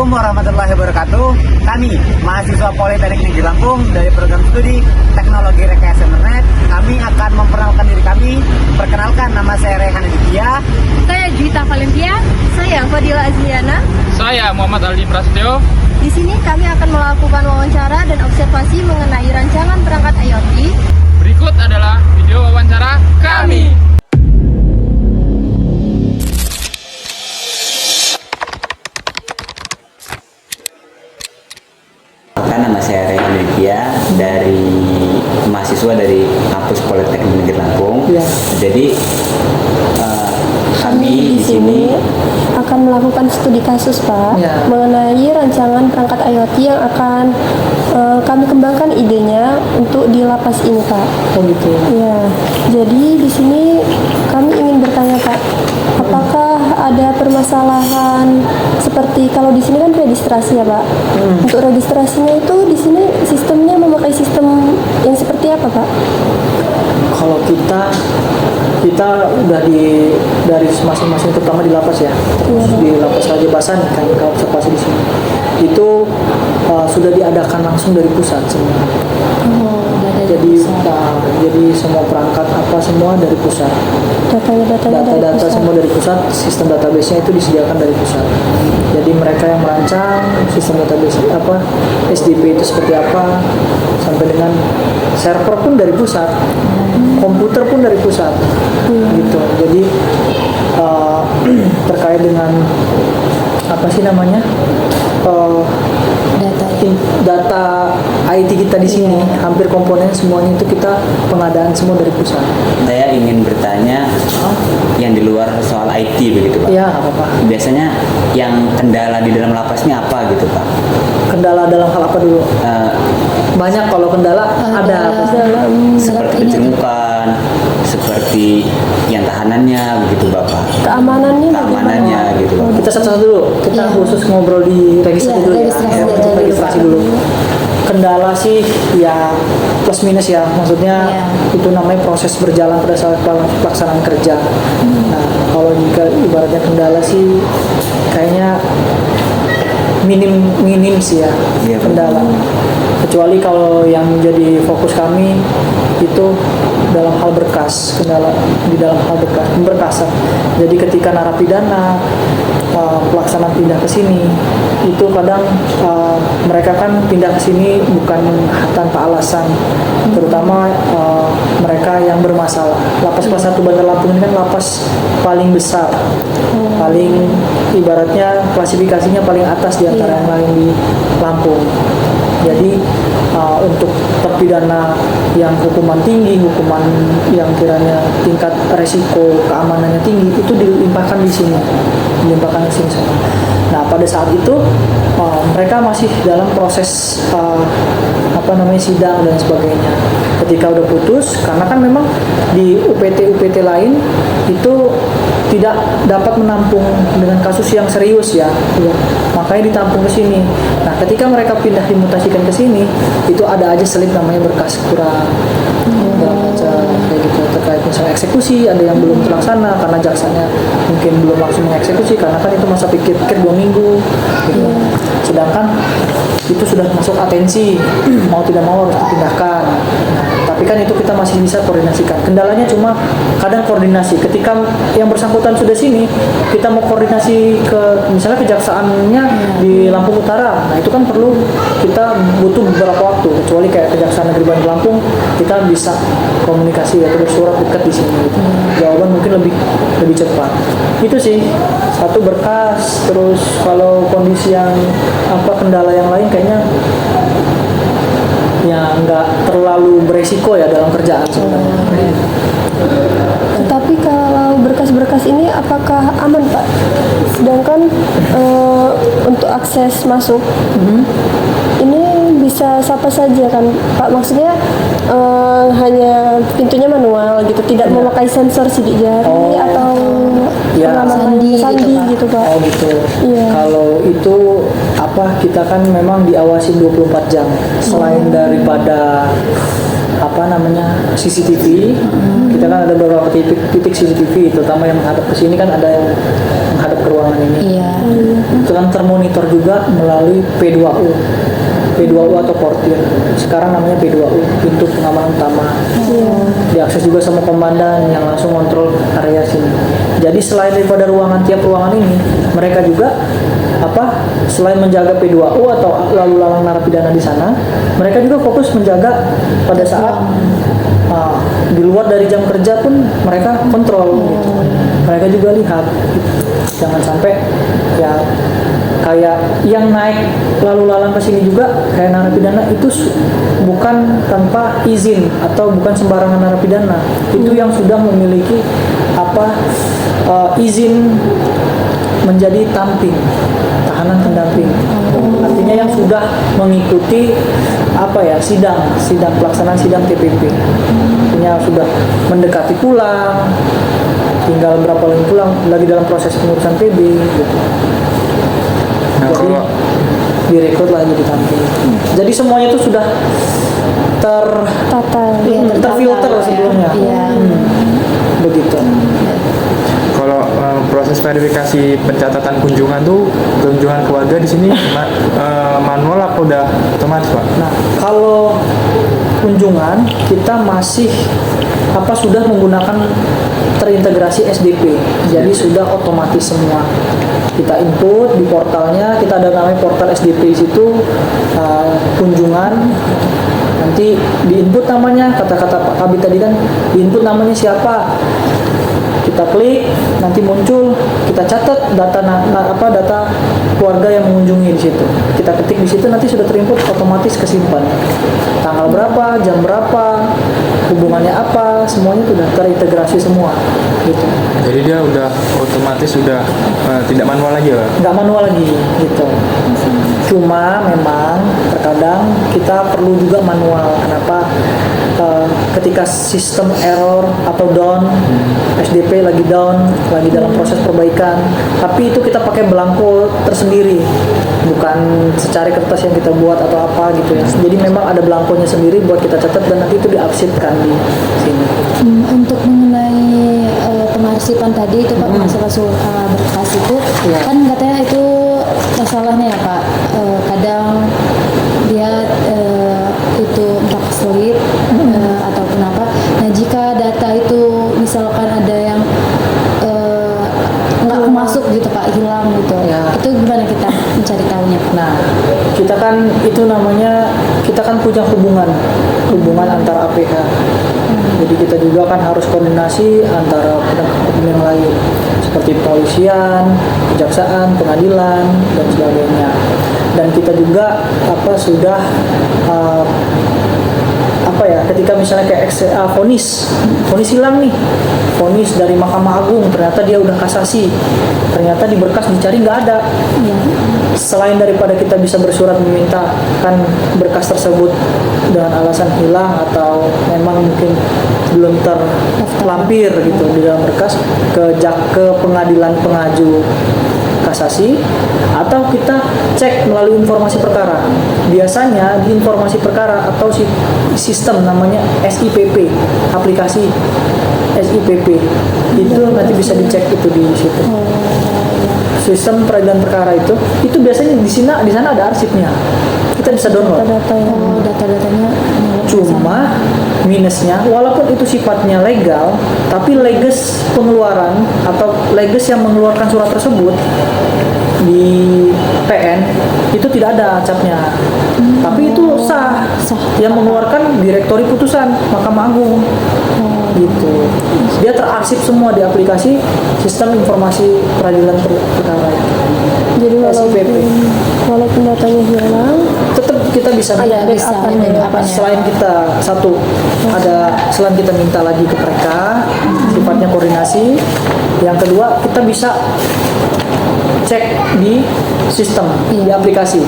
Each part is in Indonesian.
Assalamualaikum warahmatullahi wabarakatuh. Kami, mahasiswa Politeknik Negeri Lampung dari program studi Teknologi Rekayasa Internet, kami akan memperkenalkan diri kami. Perkenalkan, nama saya Rehan Aditya. Saya Juwita Valentia. Saya Fadila Azliana. Saya Muhammad Aldi Prasetyo. Di sini kami akan melakukan wawancara dan observasi mengenai rancangan perangkat IoT. Berikut adalah video wawancara kami. Nama saya Rehan Aditya dari mahasiswa dari kampus Politeknik Negeri Lampung. Ya. Jadi kami di sini akan melakukan studi kasus, Pak, Ya. mengenai rancangan perangkat IoT yang akan kami kembangkan idenya untuk di lapas ini, Pak. Oh gitu. Ya, jadi di sini kami ingin bertanya, Pak, apakah ada permasalahan seperti kalau di sini kan registrasi ya, Pak? Untuk registrasinya itu di sini sistemnya memakai sistem yang seperti apa, Pak? Kalau kita udah dari masing-masing, terutama di lapas ya, di lapas Raja Basan kan, kalau observasi di sini itu sudah diadakan langsung dari pusat semua. Jadi semua perangkat apa semua dari pusat. Data-data semua dari pusat, sistem database-nya itu disediakan dari pusat. Jadi mereka yang merancang sistem database apa, SDP itu seperti apa, sampai dengan server pun dari pusat, komputer pun dari pusat, gitu. Jadi terkait dengan apa sih namanya data IT kita di sini, hampir komponen semuanya itu kita pengadaan semua dari pusat. saya ingin bertanya yang di luar soal IT begitu, Pak. Ya, apa-apa. Biasanya yang kendala di dalam lapas ini apa gitu, Pak? Kendala dalam hal apa dulu? Banyak kalau kendala ada. Seperti kejenuhan, seperti yang tahanannya begitu, Bapak. Keamanannya Gitu, Bapak. Kita satu-satu dulu. Kita khusus ngobrol di registrasi dulu ya. Registrasi dulu. Kendala sih ya plus minus ya. Maksudnya itu namanya proses berjalan pada saat pelaksanaan kerja. Nah, kalau jika ibaratnya kendala sih kayaknya minim sih ya, kendala. Kecuali kalau yang menjadi fokus kami itu dalam hal berkas, kendala di dalam hal pemberkasan. Jadi ketika narapidana pelaksanaan pindah ke sini, itu kadang mereka kan pindah ke sini bukan tanpa alasan, terutama mereka yang bermasalah. Lapas kelas 1 Bandar Lampung ini kan lapas paling besar, paling ibaratnya klasifikasinya paling atas di antara yang lain di Lampung. Jadi untuk terpidana yang hukuman tinggi, hukuman yang kiranya tingkat resiko keamanannya tinggi, itu dilimpahkan di sini, semua. Nah, pada saat itu mereka masih dalam proses sidang dan sebagainya. Ketika udah putus, karena kan memang di UPT lain itu tidak dapat menampung dengan kasus yang serius ya, makanya ditampung ke sini. Nah, ketika mereka pindah dimutasikan ke sini, itu ada aja selip namanya berkas kurang, kayak gitu, terkait misalnya eksekusi, ada yang belum terlaksana karena jaksanya mungkin belum langsung mengeksekusi karena kan itu masa pikir 2 minggu, gitu. Sedangkan itu sudah masuk atensi, mau tidak mau harus dipindahkan. Nah, tapi kan itu kita masih bisa koordinasikan. Kendalanya cuma kadang koordinasi. Ketika yang bersangkutan sudah sini, kita mau koordinasi ke misalnya kejaksaannya di Lampung Utara. Nah, itu kan perlu kita butuh beberapa waktu. Kecuali kayak Kejaksaan Negeri Bandar Lampung, kita bisa komunikasi atau bersurat dekat di sini. Gitu. Jawaban mungkin lebih cepat. Itu sih satu berkas. Terus kalau kondisi yang kendala yang lain kayaknya ya nggak terlalu beresiko ya dalam kerjaan sebenarnya. Tapi kalau berkas-berkas ini apakah aman, Pak? Sedangkan untuk akses masuk ini bisa siapa saja kan, Pak? Maksudnya hanya pintunya manual gitu, tidak memakai sensor sidik jari atau sandi gitu, Pak. Oh gitu. Iya. Kalau itu kita kan memang diawasi 24 jam. Selain daripada CCTV. Kita kan ada beberapa titik CCTV, terutama yang menghadap ke sini kan ada yang menghadap ke ruangan ini. Iya. Itu kan termonitor juga melalui P2U atau portir. Sekarang namanya P2U, pintu pengamanan utama. Diakses juga sama komandan yang langsung kontrol area sini. Jadi selain daripada tiap ruangan ini, mereka juga selain menjaga P2U atau lalu lalang narapidana di sana, mereka juga fokus menjaga pada saat di luar dari jam kerja pun mereka kontrol gitu. Mereka juga lihat jangan sampai ya kayak yang naik lalu lalang ke sini juga kayak narapidana itu bukan tanpa izin atau bukan sembarangan narapidana, itu yang sudah memiliki izin menjadi tahanan pendamping, artinya yang sudah mengikuti sidang pelaksanaan sidang TPP, artinya sudah mendekati pulang, tinggal berapa lagi pulang, lagi dalam proses pengurusan PB gitu. Nah, Jadi kalau direkrut lah jadi tampil. Jadi semuanya itu sudah terfilter sebelumnya. Iya. Begitu. kalau proses verifikasi pencatatan kunjungan keluarga di sini manual apa udah otomatis, Pak? Nah, kalau kunjungan kita masih sudah menggunakan terintegrasi SDP, jadi sudah otomatis semua. Kita input di portalnya, kita ada namanya portal SDP di situ, kunjungan. Nanti diinput namanya, kata-kata Pak Kabit tadi kan, diinput namanya siapa. Kita klik, nanti muncul, kita catat data data keluarga yang mengunjungi di situ. Kita ketik di situ, nanti sudah terinput, otomatis kesimpan. Tanggal berapa, jam berapa, hubungannya apa, semuanya sudah terintegrasi semua. Gitu. Jadi dia udah otomatis sudah tidak manual lagi, Pak? Nggak manual lagi, gitu. Cuma memang terkadang kita perlu juga manual. Kenapa? Ketika sistem error atau down, SDP lagi down, lagi dalam proses perbaikan, tapi itu kita pakai belangko tersendiri, bukan secari kertas yang kita buat atau apa gitu ya. Jadi memang ada belangkonya sendiri buat kita catat dan nanti itu diarsipkan di sini. Untuk mengenai pengarsipan tadi itu Pak, masalah berkas itu kan katanya itu masalahnya ya Pak, kadang dia itu entah kesulit atau kenapa. Nah jika data itu misalkan ada yang nggak masuk gitu Pak, hilang gitu, itu gimana kita mencari tahunya Pak? Nah, kita kan punya hubungan antara APH. Jadi kita juga kan harus koordinasi antara penegak hukum yang lain seperti polisian, kejaksaan, pengadilan dan sebagainya. Dan kita juga sudah ketika misalnya kayak vonis hilang nih, vonis dari Mahkamah Agung, ternyata dia udah kasasi, ternyata di berkas dicari nggak ada. Selain daripada kita bisa bersurat meminta kan berkas tersebut dengan alasan hilang atau memang mungkin belum terlampir gitu di dalam berkas ke pengadilan pengaju kasasi, atau kita cek melalui informasi perkara. Biasanya di informasi perkara atau sistem namanya SIPP, aplikasi SIPP itu nanti bisa dicek itu di situ. Sistem peradilan perkara itu biasanya di sana ada arsipnya. Kita bisa download. Data-datanya. Cuma minusnya, walaupun itu sifatnya legal, tapi leges pengeluaran atau leges yang mengeluarkan surat tersebut di PN itu tidak ada capnya. Tapi itu sah. Yang mengeluarkan Direktori Putusan Mahkamah Agung. Gitu. Dia terarsip semua di aplikasi Sistem Informasi Peradilan Perkara. Jadi walaupun datanya hilang, tetap kita bisa selain kita selain kita minta lagi ke mereka, sifatnya koordinasi. Yang kedua, kita bisa cek di sistem, di aplikasi.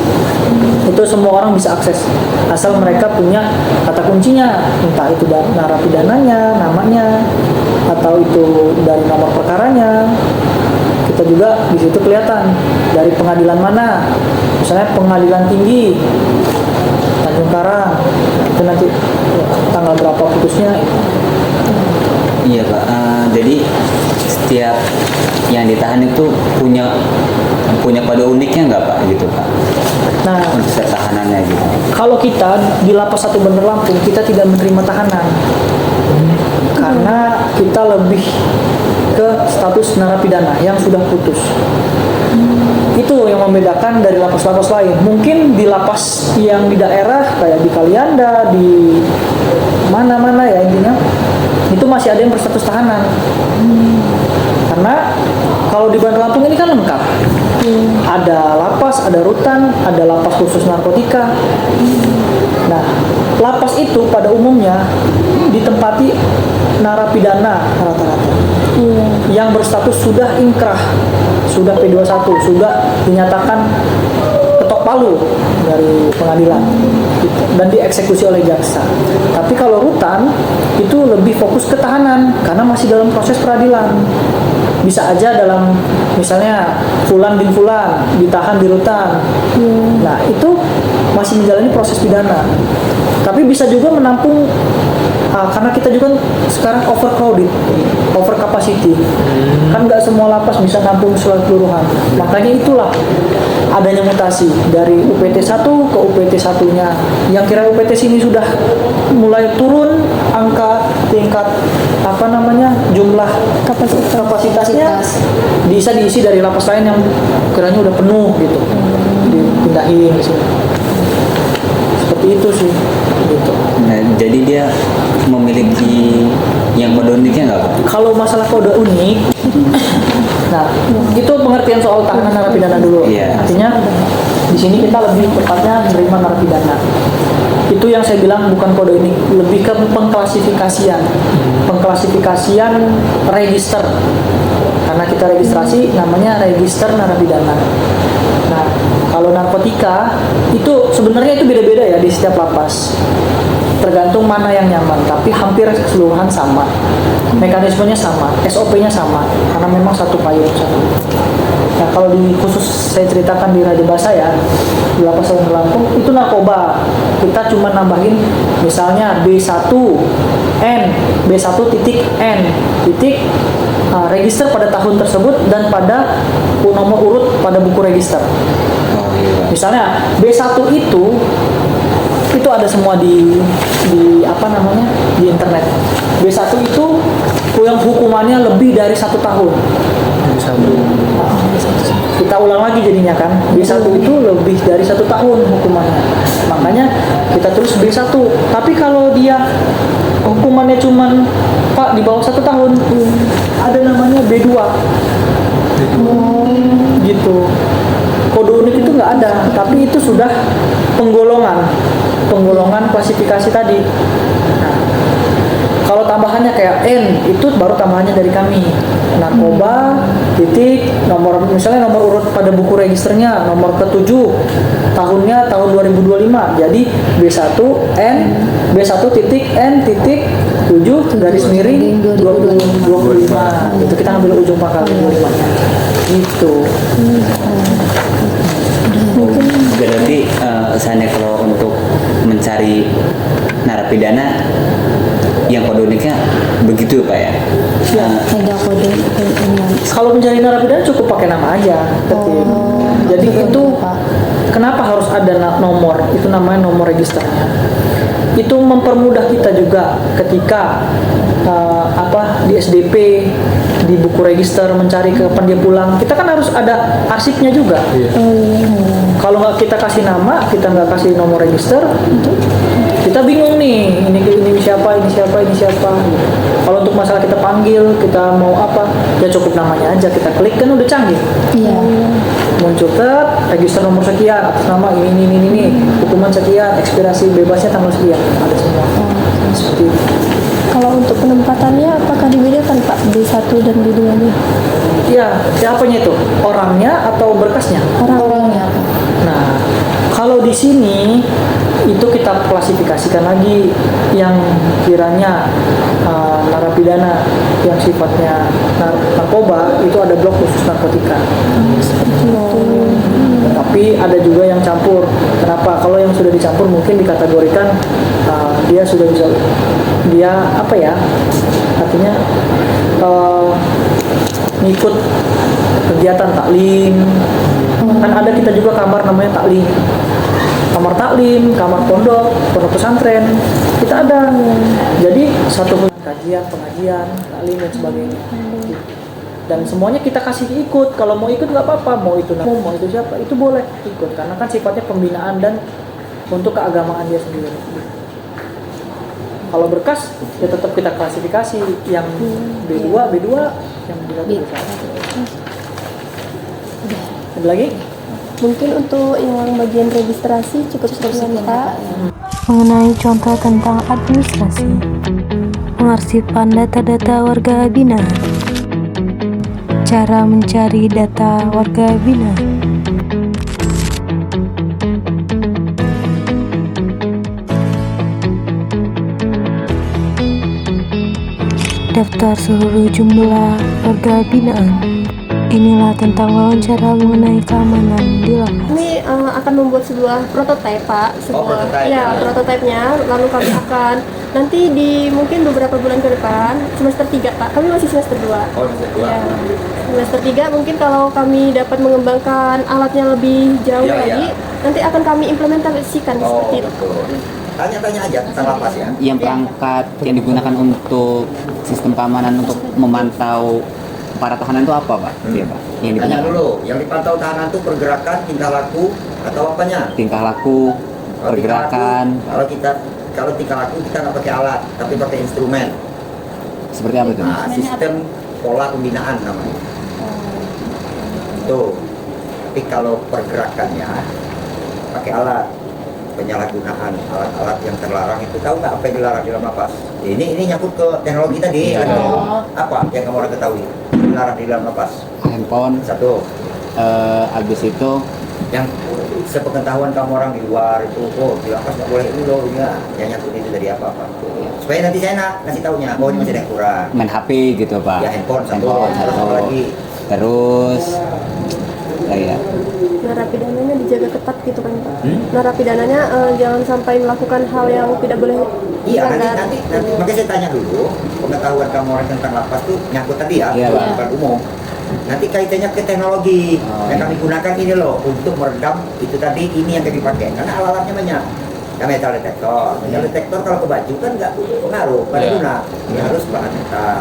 Itu semua orang bisa akses, asal mereka punya kata kuncinya, entah itu dari narapidananya, namanya, atau itu dari nomor perkaranya. Kita juga di situ kelihatan dari pengadilan mana, misalnya Pengadilan Tinggi Tanjung Karang, itu nanti tanggal berapa putusnya. Iya Pak. Jadi setiap yang ditahan itu punya kode uniknya nggak Pak gitu Pak? Nah, Untuk tahanannya gitu. kalau kita di Lapas 1 Bandar Lampung, kita tidak menerima tahanan karena kita lebih ke status narapidana yang sudah putus. Itu yang membedakan dari lapas-lapas lain. Mungkin di lapas yang di daerah kayak di Kalianda, di mana-mana ya intinya, itu masih ada yang berstatus tahanan. Karena kalau di Bandar Lampung ini kan lengkap. Ada lapas, ada rutan, ada lapas khusus narkotika. Nah, lapas itu pada umumnya ditempati narapidana rata-rata. Yang berstatus sudah inkrah, sudah P21, sudah dinyatakan ketok palu dari pengadilan gitu, dan dieksekusi oleh jaksa. Tapi kalau rutan itu lebih fokus ke tahanan karena masih dalam proses peradilan. Bisa aja dalam misalnya Fulan bin Fulan ditahan di rutan. Nah, itu masih menjalani proses pidana. Tapi bisa juga menampung karena kita juga sekarang overcrowded, over capacity. Kan nggak semua lapas bisa nampung secara keseluruhan. Makanya itulah adanya mutasi dari UPT 1 ke UPT 1-nya. Yang kira UPT sini sudah mulai turun angka tingkat jumlah kapasitasnya bisa diisi dari lapas lain yang kiranya udah penuh gitu. Dipindahin ke sini. Seperti itu sih gitu. Nah, jadi dia memiliki yang kode uniknya nggak Pak? Kalau masalah kode unik, nah itu pengertian soal tahanan narapidana dulu. Iya. Artinya di sini kita lebih tepatnya menerima narapidana. Itu yang saya bilang bukan kode unik, lebih ke pengklasifikasian register. Karena kita registrasi namanya register narapidana. Nah, kalau narkotika itu sebenarnya itu beda-beda ya di setiap lapas. Tergantung mana yang nyaman, tapi hampir keseluruhan sama. Mekanismenya sama, SOP-nya sama, karena memang satu payung satu. Nah, kalau di khusus saya ceritakan di Raja Basa ya, di Lapas Bandar Lampung itu narkoba. Kita cuma nambahin misalnya B1N, B1.N, register pada tahun tersebut dan pada nomor urut pada buku register. Misalnya B1 itu ada semua di internet. B1 itu yang hukumannya lebih dari 1 tahun. Kita ulang lagi jadinya kan. B1 itu lebih dari 1 tahun hukumannya. Makanya kita tulis B1. Tapi kalau dia hukumannya cuman Pak di bawah 1 tahun, ada namanya B2. Gitu. Kode unik itu nggak ada, tapi itu sudah penggolongan klasifikasi tadi. Nah, kalau tambahannya kayak N itu baru tambahannya dari kami. Narkoba, nomor misalnya nomor urut pada buku registernya nomor ke-7, tahunnya tahun 2025. Jadi B1N, B1.N.7 garis miring 2025. Itu kita ambil ujung pangkal 25-nya. Gitu. Berarti kesannya kalau untuk mencari narapidana yang kode uniknya begitu Pak ya? Ada kode unik. Kalau mencari narapidana cukup pakai nama aja, Ketim. Jadi itu kenapa harus ada nomor? Itu namanya nomor registernya. Itu mempermudah kita juga ketika di SDP, di buku register mencari kapan dia pulang. Kita kan harus ada arsipnya juga. Kalau nggak kita kasih nama, kita nggak kasih nomor register, kita bingung nih. Ini siapa. Kalau untuk masalah kita panggil, kita mau apa, ya cukup namanya aja. Kita klik kan udah canggih. Iya. Muncul register nomor sekian atas nama ini, hukuman sekian, ekspirasi bebasnya tanggal sekian, ada semua. Seperti itu. Kalau untuk penempatannya apakah dibedakan Pak B1 dan B2-nya? Iya, siapanya itu? Orangnya atau berkasnya? Orangnya Pak. Nah, kalau di sini itu kita klasifikasikan lagi yang kiranya narapidana yang sifatnya narkoba itu ada blok khusus narkotika. Tapi ada juga yang campur. Kenapa? Kalau yang sudah dicampur mungkin dikategorikan dia sudah bisa, dia apa ya? Artinya ngikut kegiatan taklim. Kan ada kita juga kamar namanya taklim. Kamar taklim, kamar pondok pesantren, kita ada. Jadi satu kajian, pengajian, taklim dan sebagainya. Dan semuanya kita kasih ikut. Kalau mau ikut nggak apa-apa, mau itu siapa, itu boleh ikut. Karena kan sifatnya pembinaan dan untuk keagamaan dia sendiri. Kalau berkas, ya tetap kita klasifikasi yang B2, yang B1. Ada lagi? Mungkin untuk yang bagian registrasi cukup sekian Pak. Mengenai contoh tentang administrasi, pengarsipan data-data warga binaan, cara mencari data warga binaan, daftar seluruh jumlah warga binaan. Inilah tentang wawancara mengenai keamanan di lapas. Ini akan membuat sebuah prototipe Pak, prototipe. ya prototipenya. Lalu kami akan nanti di mungkin beberapa bulan ke depan semester 3 Pak. Kami masih semester 2. Oh, semester 2. Ya. Semester 3 mungkin kalau kami dapat mengembangkan alatnya lebih jauh Ya, lagi, nanti akan kami implementasikan seperti itu. Tanya-tanya aja tentang lapas ya. Yang perangkat yang digunakan untuk sistem keamanan untuk memantau para tahanan itu apa, Pak? Iya, Pak. Yang Tanya digunakan. dulu, yang dipantau tahanan itu pergerakan, tingkah laku, atau apanya? Tingkah laku, Kalau pergerakan, tingkah laku, kalau tingkah laku kita nggak pakai alat, tapi pakai instrumen. seperti apa itu? Nah, sistem pola pembinaan namanya. Tuh. Tapi kalau pergerakannya pakai alat, penyalahgunaan alat-alat yang terlarang itu, tahu nggak apa yang dilarang di dalam lapas? Ini nyangkut ke teknologi tadi. Apa yang kamu orang ketahui dilarang di dalam lapas? Handphone. Satu. Habis itu Yang sepengetahuan kamu orang di luar itu, di lapas nggak boleh ini loh, ya. Yang nyangkut itu dari apa? Supaya nanti saya ngasih taunya, ini masih ada yang kurang. main HP gitu, Pak. Ya handphone satu, Handphone, terus satu. apa lagi? Terus ya. Narapidananya dijaga ketat gitu kan Pak. Narapidananya jangan sampai melakukan hal yang tidak boleh Iya, dilanggar. nanti makanya saya tanya dulu, pengetahuan kamu orang tentang lapas tuh nyangkut tadi ya, Iya, Pak. bukan umum. Nanti kaitannya ke teknologi yang kami gunakan ini loh untuk meredam itu tadi, ini yang kami pakai karena alat-alatnya banyak. Ya, metal detektor kalau ke baju kan nggak pengaruh, pada guna. Dia harus bahan metal.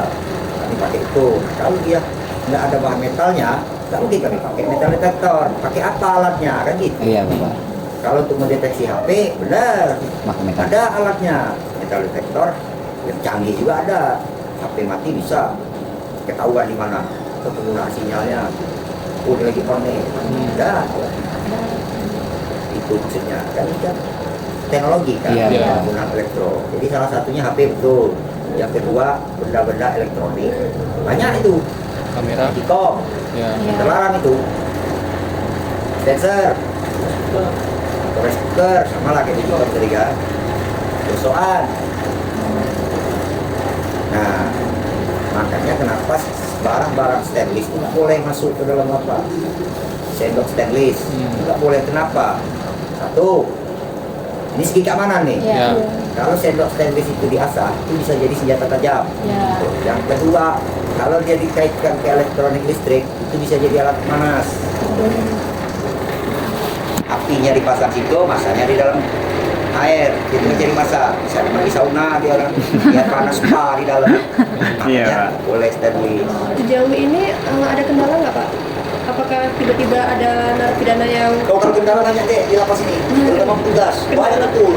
Kami pakai itu. Kalau dia nggak ada bahan metalnya, nggak mungkin kami pakai metal detektor. Pakai apa alatnya kan gitu. Iya, Pak. Kalau untuk mendeteksi HP, benar. Pakai metal. Ada alatnya, metal detektor yang canggih juga ada. HP mati bisa ketahuan di mana penggunaan sinyalnya. Oh, dia lagi connect. Ada. Itu maksudnya kan teknologi kan, Iya, iya. penggunaan elektro. Jadi salah satunya HP betul. Yang kedua benda-benda elektronik. Banyak itu. Kamera. Dikom, Ya. terlarang itu. Sensor, speaker, sama lah kayak gitu tadi kan. Dosoan. Nah, makanya kenapa barang-barang stainless itu nggak boleh masuk ke dalam lapas. Sendok stainless nggak boleh. Kenapa? Satu, ini segi keamanan nih. Ya. Kalau sendok stainless itu diasah, itu bisa jadi senjata tajam. Yang kedua, kalau dia dikaitkan ke elektronik listrik, itu bisa jadi alat panas. Apinya dipasang situ, masanya di dalam air, itu menjadi masa. Bisa di sauna dia orang, biar panas spa di dalam. Makanya boleh stainless. Sejauh ini ada kendala nggak Pak? Apakah tiba-tiba ada narapidana yang Kalau kendala nanya deh di lapas ini, terutama petugas, banyak betul.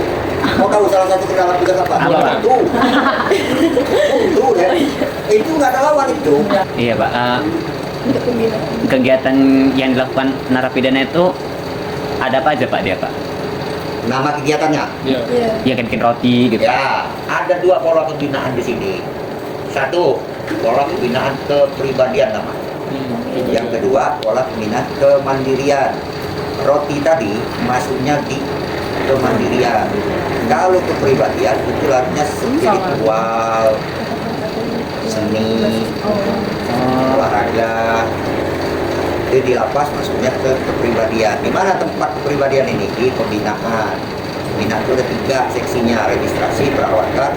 Mau tahu salah satu kendala petugas apa? Apa? Tuh, tuh ya. Itu nggak ada lawan itu. Iya, Pak. untuk pembinaan? Kegiatan yang dilakukan narapidana itu ada apa aja, Pak, dia, Pak? Nama kegiatannya? Iya. Iya. Ya kan bikin roti gitu. Ya, ada dua pola pembinaan di sini. Satu, pola pembinaan kepribadian namanya. Yang kedua, pola pembinaan kemandirian. Roti tadi masuknya di kemandirian. Kalau kepribadian itu artinya spiritual, seni, olahraga. Itu di lapas masuknya ke kepribadian. Di mana tempat kepribadian ini? Di pembinaan. Pembinaan itu ada 3 seksinya: registrasi, perawatan,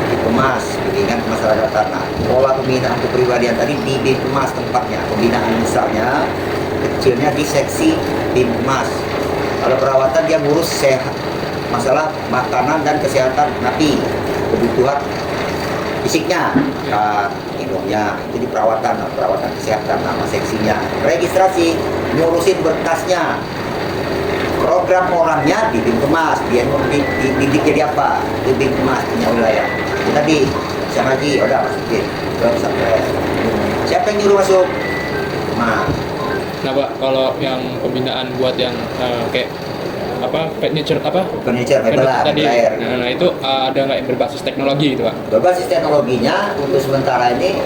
Binpemas, bimbingan kemasyarakatan. Nah, pola pembinaan kepribadian tadi di Binpemas tempatnya. Pembinaan misalnya kecilnya di seksi Binpemas. Kalau perawatan dia ngurus sehat, masalah makanan dan kesehatan napi, kebutuhan fisiknya, minumnya, itu di perawatan kesehatan nama seksinya. Registrasi ngurusin berkasnya, program orangnya di Binpemas, dia dididik jadi apa di Binpemas punya wilayah. Itu tadi bisa ngaji, udah masukin belum sampai. Siapa yang nyuruh masuk? Nah Pak, kalau yang pembinaan buat yang kayak apa furniture Mebelah, tadi, air. nah itu ada nggak yang berbasis teknologi gitu Pak? Berbasis teknologinya untuk sementara ini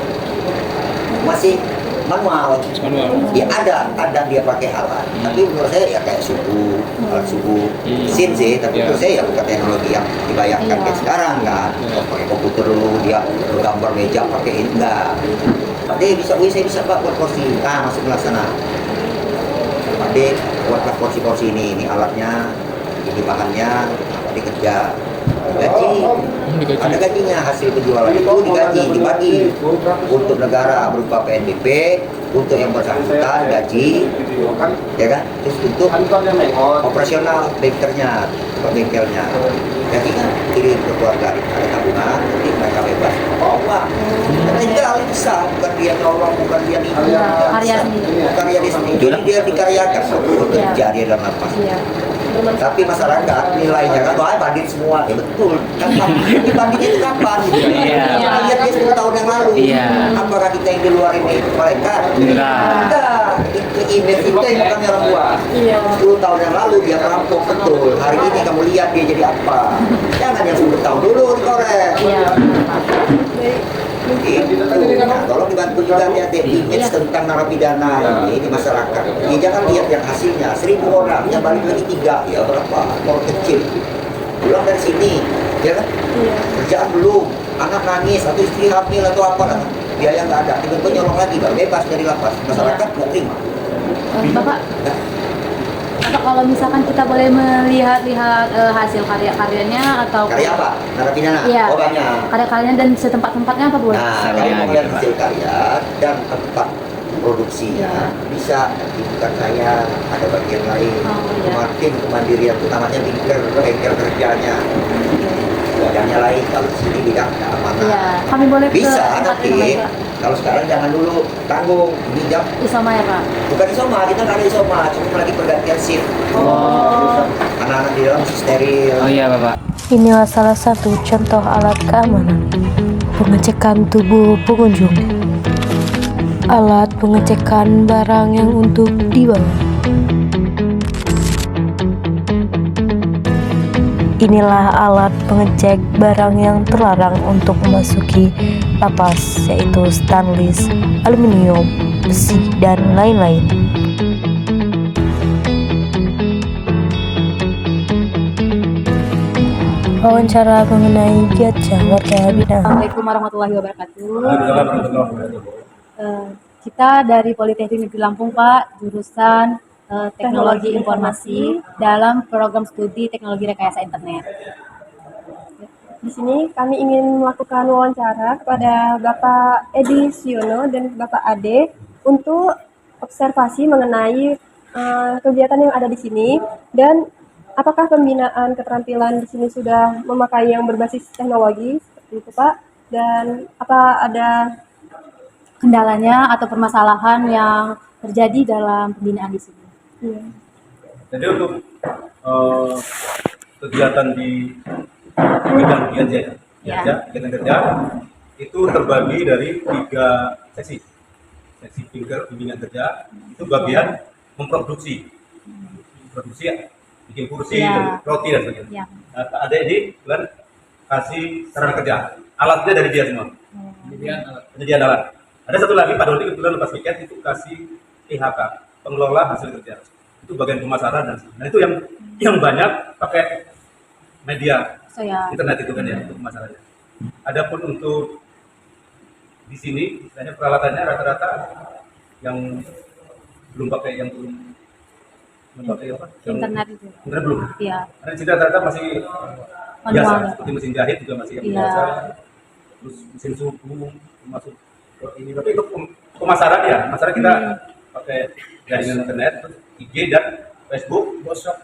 masih manual. Ya ada dia pakai alat. Tapi menurut saya ya kayak alat subuh, mesin sih. Tapi menurut saya ya bukan teknologi yang dibayangkan kayak sekarang kan. Pakai komputer dulu dia gambar meja pakai ini enggak. Pak De bisa, saya bisa Pak buat kursi. Masuk melaksana. Pak De buatlah kursi ini alatnya, ini bahannya, Pak De kerja. Digaji. Ada gajinya, hasil penjualan itu dibagi untuk negara berupa PNBP, untuk yang bersangkutan gaji, ya kan? Terus untuk operasional bengkelnya, gaji kan kirim ke keluarga, ada tabungan, jadi mereka bebas. Legal bisa, bukan dia nyolong, bukan dia nipu, bukan dia sendiri, jadi dia dikaryakan, bekerja dia dalam lapas. Tapi masyarakat nilainya kan, bandit semua, ya betul. Kan banditnya itu kapan? Lihat dia 10 tahun yang lalu. Apakah kita yang di luar ini malaikat? Enggak. Itu image itu yang kami orang buat. 10 tahun yang lalu dia merampok betul. Hari ini kamu lihat dia jadi apa? Jangan yang 10 tahun dulu dikorek. Nah, tolong dibantu juga lihat image tentang narapidana ini di masyarakat. Ya, jangan lihat yang hasilnya 1000 orang, yang balik lagi 3, ya berapa orang kecil. Pulang dari sini, ya kan? Kerjaan belum, anak nangis atau istri hamil atau apa, biaya nggak ada, tiba-tiba nyolong lagi, baru bebas dari lapas. Masyarakat mau terima. Bapak, kalau misalkan kita boleh melihat-lihat hasil karya-karyanya atau Karya apa? Narapidana? Iya. Oh banyak. Karya-karyanya dan setempat-tempatnya apa boleh? Nah, kalau mau lihat hasil karya dan tempat produksinya bisa bukan saya, ada bagian lain. Makin kemandirian itu namanya bengkel kerjanya. Bidangnya lain, kalau di sini bidang keamanan. Kami boleh ke Bisa tempat nanti. yang baik, Pak? Kalau sekarang jangan dulu tanggung, ini jam Isoma ya Pak? bukan isoma, kita nggak ada isoma, cuma lagi pergantian shift. Anak-anak di dalam masih steril. Oh iya Bapak. Inilah salah satu contoh alat keamanan pengecekan tubuh pengunjung. Alat pengecekan barang yang untuk dibawa. Inilah alat pengecek barang yang terlarang untuk memasuki lapas, yaitu stainless, aluminium, besi, dan lain-lain. Wawancara mengenai giat warga binaan. Assalamualaikum warahmatullahi wabarakatuh. Kita dari Politeknik Negeri Lampung Pak, jurusan Teknologi Informasi dalam program studi Teknologi Rekayasa Internet. Di sini kami ingin melakukan wawancara kepada Bapak Edi Siono dan Bapak Ade untuk observasi mengenai kegiatan yang ada di sini dan apakah pembinaan keterampilan di sini sudah memakai yang berbasis teknologi seperti itu Pak, dan apa ada Kendalanya atau permasalahan yang terjadi dalam pembinaan di sini. Jadi untuk kegiatan di bidang kegiatan kerja itu terbagi dari 3 seksi. Seksi bimbingan kerja itu bagian memproduksi, bikin kursi, roti dan sebagainya. Nah, ada ini bulan kasih sarana kerja, alatnya dari dia semua. Penyediaan alat. Ada satu lagi Pak Dodi kebetulan lepas piket itu kasih PHK, pengelola hasil kerja. itu bagian pemasaran dan itu yang banyak pakai media internet itu kan ya untuk pemasarannya. Adapun untuk di sini istilahnya peralatannya rata-rata yang belum pakai apa? Internet itu. Internet belum. Iya. Karena di sini rata-rata masih Manual. biasa, seperti mesin jahit juga masih yang Iya. biasa. Terus mesin suhu masuk ini. Tapi untuk pemasaran ya, masalah kita pakai jaringan internet, terus IG dan Facebook, WhatsApp,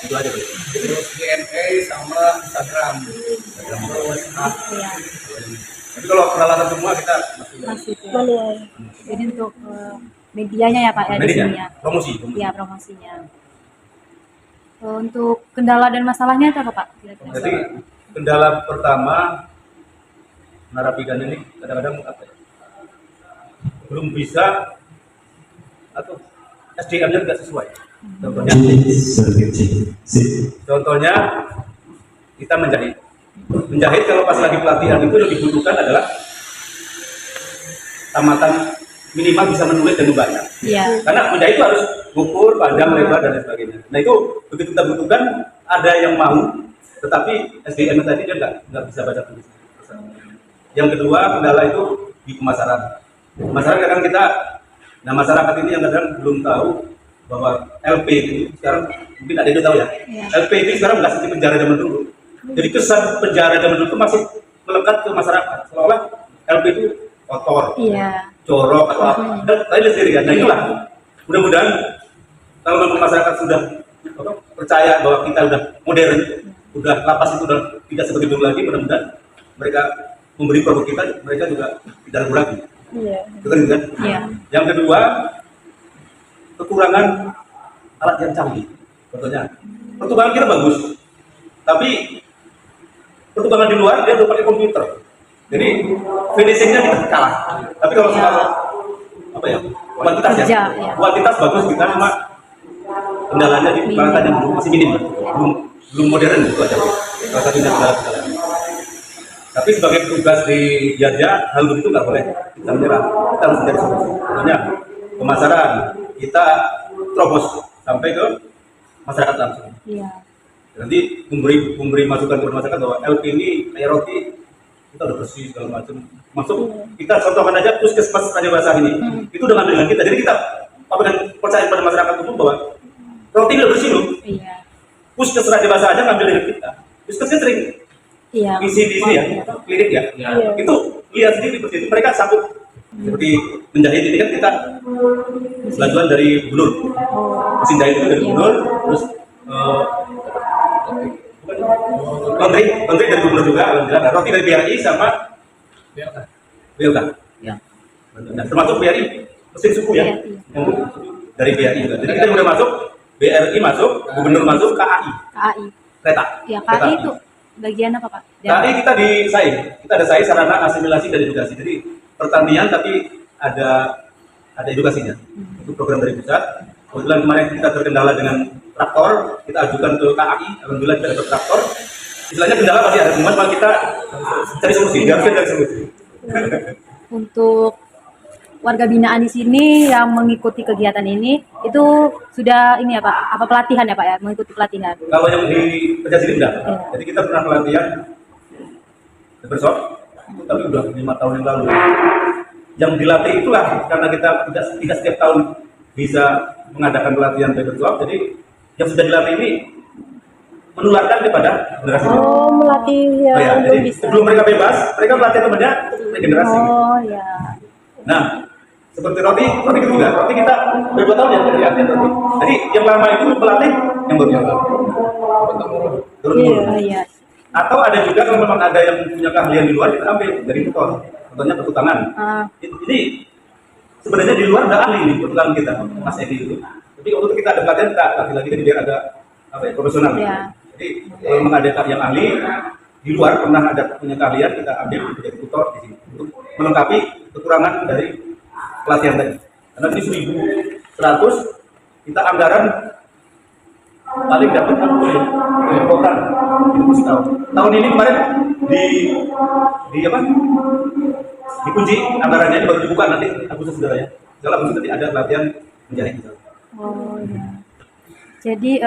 itu aja. Terus DNA sama Instagram. Terus Iya. tapi kalau peralatan semua kita Masih ya. Manual. Jadi untuk medianya ya Pak ya di medianya, sini ya. promosi. Iya, promosinya. Untuk kendala dan masalahnya itu apa Pak? Kira-kira? Jadi kendala pertama narapidana ini kadang-kadang apa ya, belum bisa atau SDM-nya tidak sesuai. Contohnya kita menjahit kalau pas lagi pelatihan itu lebih dibutuhkan adalah tamatan minimal bisa menulis dan membaca. Iya. Karena menjahit itu harus ukur, panjang, lebar dan lain sebagainya. Nah itu begitu kita butuhkan ada yang mau, tetapi SDM tadi dia nggak bisa baca tulis. Yang kedua kendala itu di pemasaran. Pemasaran kadang nah masyarakat ini yang kadang belum tahu bahwa LP itu sekarang mungkin ada yang tahu ya. LP ini sekarang nggak seperti penjara zaman dulu. Jadi kesan penjara zaman dulu itu masih melekat ke masyarakat. Seolah LP itu kotor, jorok atau apa. Dan tadi sendiri kan. Nah itulah. Mudah-mudahan kalau masyarakat sudah percaya bahwa kita udah modern, udah lapas itu udah tidak seperti dulu lagi. Mudah-mudahan mereka memberi produk kita, mereka juga tidak ragu lagi. Iya. Itu kan, kan? Iya. Yang kedua, kekurangan alat yang canggih. Contohnya, pertukangan kita bagus, tapi pertukangan di luar dia udah pakai komputer. Jadi finishingnya kita kalah. Tapi kalau soal apa ya, kuantitas ya, kuantitas bagus kita, cuma kendalanya di peralatan yang masih minim, belum modern itu aja. Salah satunya kendala. Tapi sebagai petugas di Jaya, hal begitu nggak boleh kita menyerah. Kita harus mencari solusi. Contohnya pemasaran kita terobos sampai ke masyarakat langsung. Iya. Nanti memberi masukan kepada masyarakat bahwa LP ini kayak roti, kita udah bersih segala macam. Masuk kita contohkan aja puskesmas Raja Basah ini, itu udah ngambil dengan kita. Jadi kita percaya pada masyarakat umum bahwa roti ini udah bersih loh. Iya. Puskesmas Raja Basah aja ngambil dengan kita. Puskesmasnya sering Iya. isi di sini ya, klinik ya. Itu lihat sendiri seperti itu. Mereka sanggup seperti menjahit ini kan kita bantuan dari gubernur. Mesin jahit itu dari gubernur, terus menteri dari gubernur juga, alhamdulillah. Roti dari BRI sama BLK. Ya. Nah, termasuk BRI mesin suku ya, dari BRI juga. Jadi kita udah masuk, BRI masuk, gubernur masuk, KAI. Kereta. Ya, KAI itu bagian apa Pak? KAI kita di SAI, kita ada SAI sarana asimilasi dan edukasi. Jadi pertanian tapi ada edukasinya. Itu program dari pusat. Kebetulan kemarin kita terkendala dengan traktor, kita ajukan ke KAI, alhamdulillah kita dapat traktor. Istilahnya kendala pasti ada, cuma kita cari solusi, harusnya cari solusi. Untuk warga binaan di sini yang mengikuti kegiatan ini itu sudah ini ya Pak, apa pelatihan ya Pak ya, mengikuti pelatihan? Kalau yang di kerja sini udah, jadi kita pernah pelatihan bersop, tapi udah 5 tahun yang lalu. Yang dilatih itulah karena kita tidak setiap tahun bisa mengadakan pelatihan bersop, jadi yang sudah dilatih ini menularkan kepada generasi. Oh, melatih yang ya, belum jadi bisa. sebelum mereka bebas, mereka melatih temannya regenerasi. Oh ya. Nah, seperti roti juga. Roti kita udah 2 tahun ya dari latihan roti. Jadi yang lama itu melatih yang baru turun. Iya. Atau ada juga kalau memang ada yang punya keahlian di luar kita ambil dari tutor. Contohnya pertukangan. Ini sebenarnya di luar ada ahli nih pertukangan kita, Mas Edi itu. Tapi waktu kita ada pelatihan kita lagi-lagi biar ada profesional. Iya. Jadi kalau memang ada yang ahli di luar pernah ada punya keahlian kita ambil menjadi tutor di sini untuk melengkapi kekurangan dari pelatihan tadi. Karena ini 1.100 kita anggaran paling dapat 60 orang itu mesti tahu. Tahun ini kemarin di apa? Dikunci anggarannya baru dibuka nanti Agustus saudara ya. Kalau Agustus nanti ada pelatihan menjahit. Oh ya. Jadi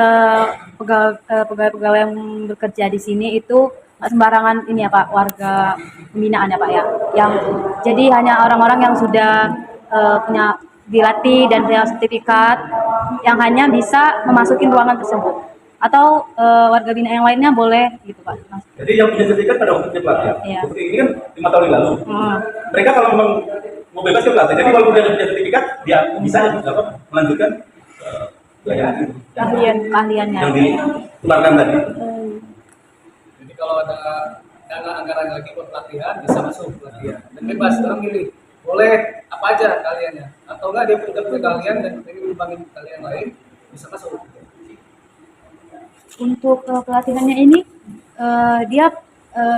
pegawai-pegawai yang bekerja di sini itu nggak sembarangan ini ya Pak, warga pembinaan ya Pak ya. Yang jadi hanya orang-orang yang sudah punya dilatih dan punya sertifikat yang hanya bisa memasuki ruangan tersebut. Atau warga binaan yang lainnya boleh gitu Pak. Jadi yang punya sertifikat pada waktunya pelatihan. Iya. Seperti ini kan 5 tahun yang lalu. Mereka kalau memang mau bebas ke pelatihan, jadi walaupun dia punya sertifikat, dia bisa melanjutkan keahliannya. yang dikeluarkan tadi. Jadi kalau ada dana anggaran lagi buat pelatihan bisa masuk pelatihan dan bebas orang milih boleh apa aja kaliannya atau enggak dia punya kalian dan ingin mengembangin kalian lain bisa masuk. Untuk pelatihannya ini dia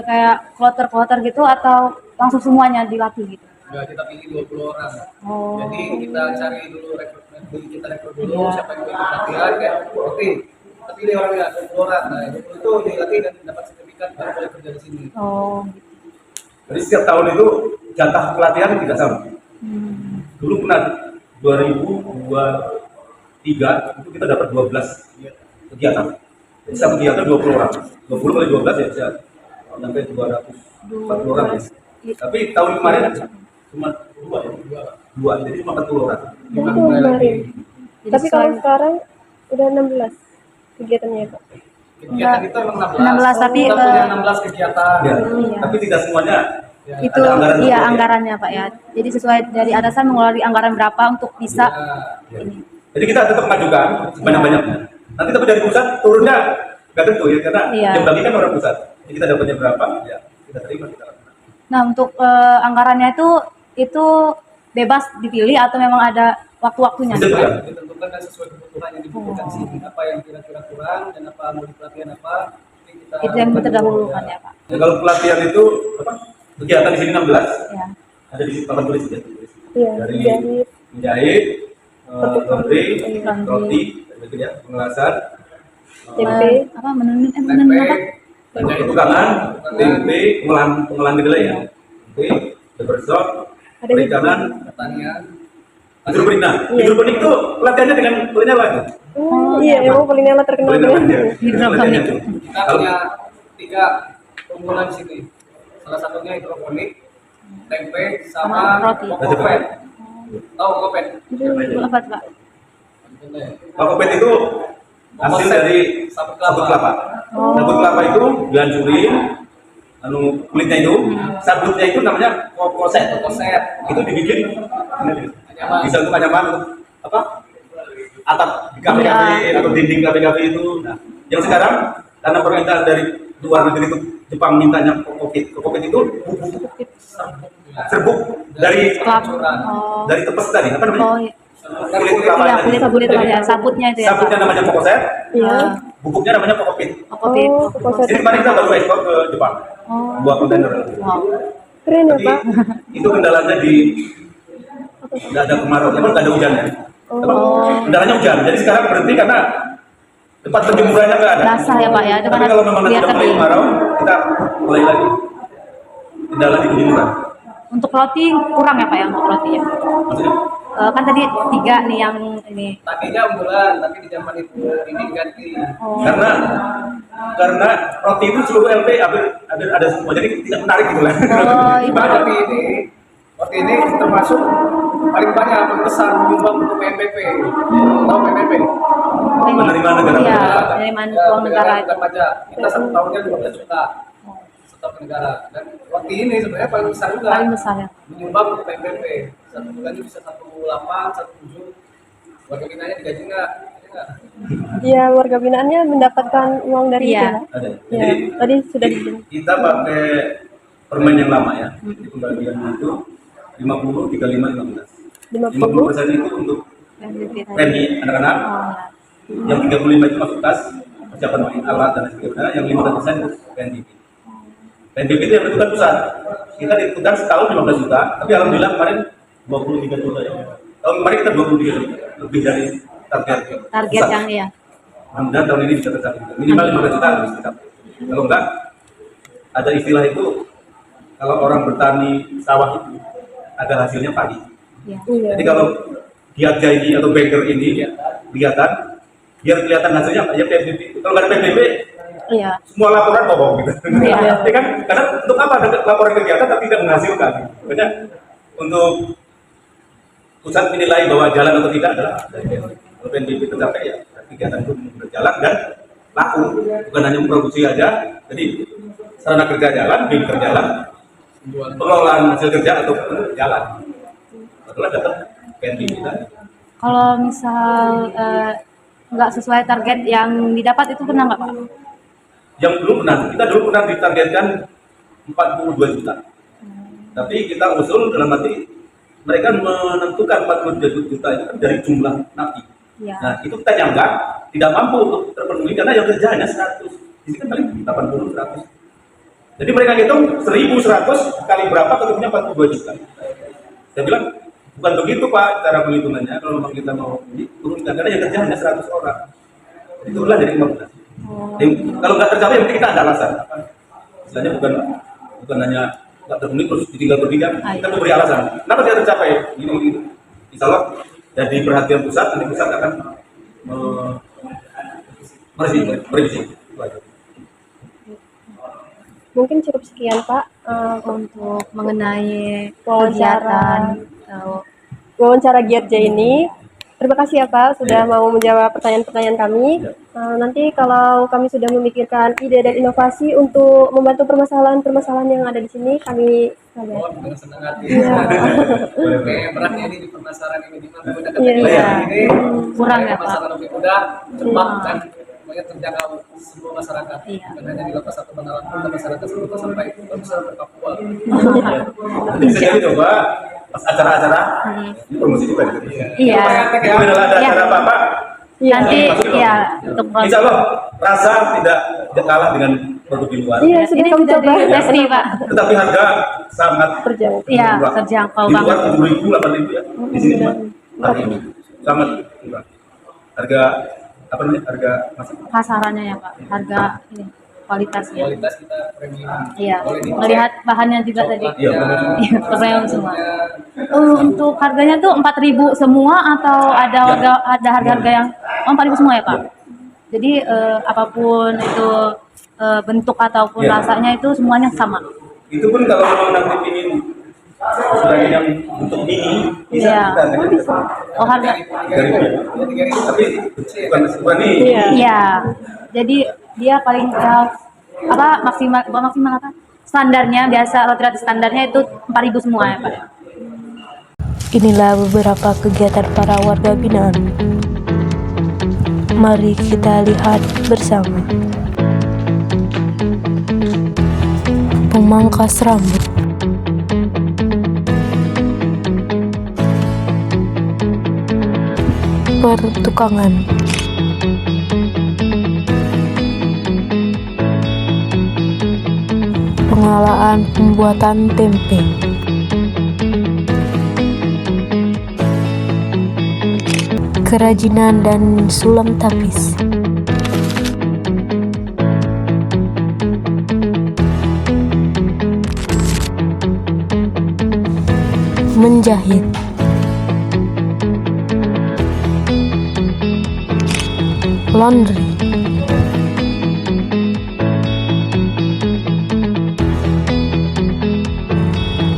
kayak kloter-kloter gitu atau langsung semuanya dilatih gitu? Enggak, kita pilih 20 orang. Oh. Jadi kita cari dulu rekrutmen, kita rekrut dulu siapa yang ikut pelatihan kayak oke. Kita pilih orangnya 20 orang. Nah, itu dilatih dan dapat sertifikat baru boleh kerja di sini. Oh. Jadi setiap tahun itu jatah pelatihan tidak sama. Dulu pernah 2023 itu kita dapat 12 kegiatan. Jadi satu kegiatan 20 orang. 20 kali 12 ya bisa sampai 240 orang. Ya. Tapi tahun kemarin cuma dua, jadi cuma 40 orang. Itu kemarin. Tapi kalau sekarang udah 16 kegiatannya Pak. Kegiatan itu emang 16 tapi kita punya 16 kegiatan. Ya. Iya. Tapi tidak semuanya Itu ada anggaran iya tersebut. anggarannya Pak ya. Jadi sesuai dari atasan mengeluarkan anggaran berapa untuk bisa Ya. Jadi kita tetap mengajukan sebanyak-banyaknya. Nanti tapi dari pusat turunnya nggak tentu ya, karena Iya. yang bagikan orang pusat. Jadi kita dapatnya berapa, ya kita terima, kita lakukan. Nah, untuk anggarannya itu bebas dipilih atau memang ada waktu-waktunya? Itu ya. Ditentukan kan sesuai kebutuhan yang dibutuhkan sih. Apa yang kira-kira kurang dan apa mau dipelatihan apa. Itu yang terdahulukan ya Pak. Ya, kalau pelatihan itu apa? Kegiatan di sini 16. Ya. Ada di papan tulis ya. Iya, Dari menjahit. menjahit, laundry, roti, gitu ya, pengelasan, Apa menenun apa? tukangan, tempe, pengolahan kedelai ya. Tempe, berbersok, perikanan, pertanian. hidroponik. Nah, hidroponik itu pelatihannya dengan Pelinela. Iya, emang Pelinela terkenal banget. Hidroponik. Kita punya 3 unggulan di sini. Salah satunya hidroponik, tempe, sama roti. kokopet. Tahu kokopet? Itu apa Pak? Kokopet itu hasil dari sabut kelapa. Sabut kelapa itu dihancurin, kulitnya itu, sabutnya itu namanya kokoset. Kokoset. Itu dibikin bisa untuk anyaman apa? Atap di kafe-kafe atau dinding kafe-kafe itu. Nah, yang sekarang karena permintaan dari luar negeri itu Jepang mintanya kokopet itu serbuk dari tepes tadi apa namanya? Oh iya. Kulit kelapa Iya, tadi. kulit ya, sabutnya itu ya Pak. Sabutnya namanya kokoset, Iya. bubuknya namanya kokopit. Kokopit. Oh, kokopet. Jadi kemarin kita baru ekspor ke Jepang, buat kontainer. Wow. Keren ya Tapi Pak. itu kendalanya di nggak ada kemarau, memang nggak ada hujannya. Kendalanya hujan, jadi sekarang berhenti karena tempat penjemurannya nggak ada. Basah ya Pak ya, itu Tapi karena kalau memang nanti biar udah mulai kering. kemarau, kita mulai lagi. Kendala di penjemuran. Untuk roti kurang ya Pak ya untuk roti ya. Maksudnya, Kan tadi 3 nih yang ini. Tadinya unggulan, tapi di zaman itu ini diganti. karena roti itu seluruh LP hampir ada semua, jadi tidak menarik gitu lah. Oh, iya. Nah, roti ini termasuk paling banyak besar menyumbang untuk PNBP. Tahu PNBP? Penerimaan negara. Iya, penerimaan uang negara itu. Bukan pajak. Kita 1 tahunnya 12 juta. Setor ke negara. Dan roti ini sebenarnya paling besar juga. Paling besar ya. Menyumbang untuk PNBP. 1 bulannya bisa 1,8, 1,7. Warga binanya digaji nggak? Iya, warga binaannya mendapatkan uang dari Iya. itu Pak. Ada. Iya, Jadi tadi sudah dibilang. kita pakai permen yang lama ya. Di pembagian itu 50, 35, 15. 50% itu untuk premi anak-anak. Yang 35 itu masuk tas, persiapan main alat dan sebagainya. Yang 15% itu PNBP. PNBP itu yang bentukan pusat. Kita ditentukan setahun 15 juta, tapi alhamdulillah kemarin 23 juta ya. Tahun kemarin kita 23 juta, lebih dari target Target pusat. yang iya. Mudah-mudahan tahun ini bisa tercapai. Minimal 15 juta harus tercapai. Kalau enggak, ada istilah itu, kalau orang bertani sawah itu ada hasilnya padi. Iya. Iya. Jadi kalau Giatja ini atau banker ini kelihatan, biar kelihatan hasilnya ya PSBB. Kalau nggak ada PSBB, Iya. semua laporan bohong gitu. Iya. Ya kan? Karena untuk apa ada laporan kegiatan tapi tidak menghasilkan? Makanya untuk pusat menilai bahwa jalan atau tidak adalah kalau PSBB tercapai ya kegiatan itu berjalan dan laku, bukan hanya memproduksi aja. Jadi sarana kerja jalan, BIM berjalan, pengelolaan hasil kerja atau jalan. Setelah dapat PSBB tadi. Kalau misal nggak sesuai target yang didapat itu pernah nggak Pak? Yang belum pernah, kita dulu pernah ditargetkan 42 juta. Tapi kita usul dalam arti mereka menentukan 42 juta itu kan dari jumlah napi. Ya. Nah itu kita nyangka tidak mampu untuk terpenuhi karena yang kerja hanya 100. Di sini kan paling 80, 100. Jadi mereka hitung 1.100 kali berapa ketemunya 42 juta. Saya bilang bukan begitu Pak cara penghitungannya. Kalau memang kita mau turunkan karena yang kerja hanya 100 orang. Itulah jadi 15. Kalau nggak tercapai mungkin kita ada alasan. Istilahnya bukan hanya nggak terpenuhi terus ditinggal bertiga. Kita memberi alasan. Kenapa tidak tercapai? Ini. Insya Allah jadi perhatian pusat, nanti pusat akan merevisi. Mungkin cukup sekian Pak Untuk mengenai wawancara kegiatan wawancara Giatja ini. Terima kasih ya Pak sudah mau menjawab pertanyaan-pertanyaan kami. Nanti kalau kami sudah memikirkan ide dan inovasi untuk membantu permasalahan-permasalahan yang ada di sini, kami Oh, dengan senang hati. Iya. Oke, beratnya ini di permasalahan ini dimana menggunakan Iya. teknologi ini Kurang ya, Pak? masalah lebih mudah, cepat dan banyak terjangkau semua masyarakat. Iya. Bukan hanya di Lapas Satu Banaran, pun masyarakat seluruh sampai ke masyarakat Papua. Nanti bisa jadi coba pas acara-acara ini promosi juga. Iya. Kalau ada acara apa-apa, Nanti masukin ya loh. untuk Insya Allah rasa tidak kalah dengan produk di luar. Iya, sudah ini kami sudah coba. ditesti Pak. Tetapi harga sangat Terjangkau. Iya, murah. terjangkau Di luar banget. 7.000, 8.000 ya. Di sini cuma 4.000. Sangat murah. Harga apa namanya? Harga masih Kasarannya ya Pak, harga ini kualitasnya. Kualitas kita premium. Iya, Boleh dicek. melihat bahannya juga tadi. Iya, Iya, premium semua. Untuk harganya tuh 4.000 semua atau ada harga-harga yang 4.000 semua ya Pak? Jadi apapun itu bentuk ataupun Iya. rasanya itu semuanya sama. itu pun kalau memang nanti ingin sebagai yang untuk mini bisa Iya. kita bisa. Oh harga? 3.000. Tapi bukan ini. Iya. Jadi dia paling apa maksimal apa? Standarnya biasa roti standarnya itu 4.000 semua ya Pak. Inilah beberapa kegiatan para warga binaan. Mari kita lihat bersama. Pemangkas rambut. Pertukangan. Pengelolaan pembuatan tempe. Kerajinan dan sulam tapis. Menjahit. Laundry.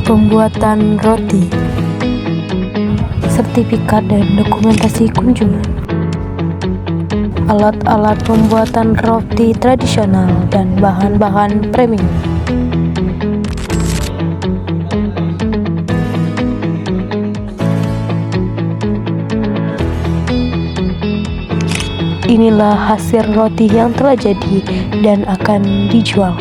Pembuatan roti. Sertifikat dan dokumentasi kunjungan. Alat-alat pembuatan roti tradisional dan bahan-bahan premium. Inilah hasil roti yang telah jadi dan akan dijual.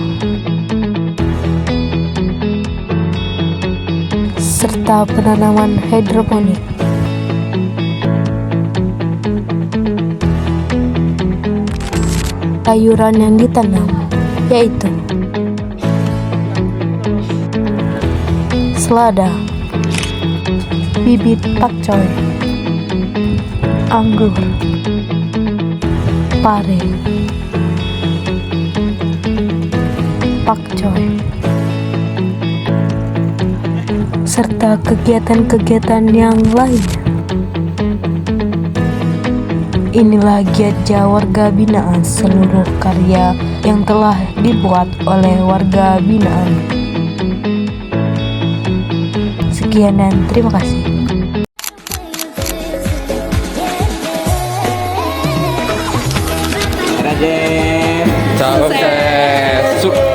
Serta penanaman hidroponik. Sayuran yang ditanam yaitu selada, bibit pakcoy, anggur, pare, pakcoy, serta kegiatan-kegiatan yang lainnya. Inilah Giatja Warga Binaan, seluruh karya yang telah dibuat oleh warga binaan. Sekian dan terima kasih. Raden. Sukses.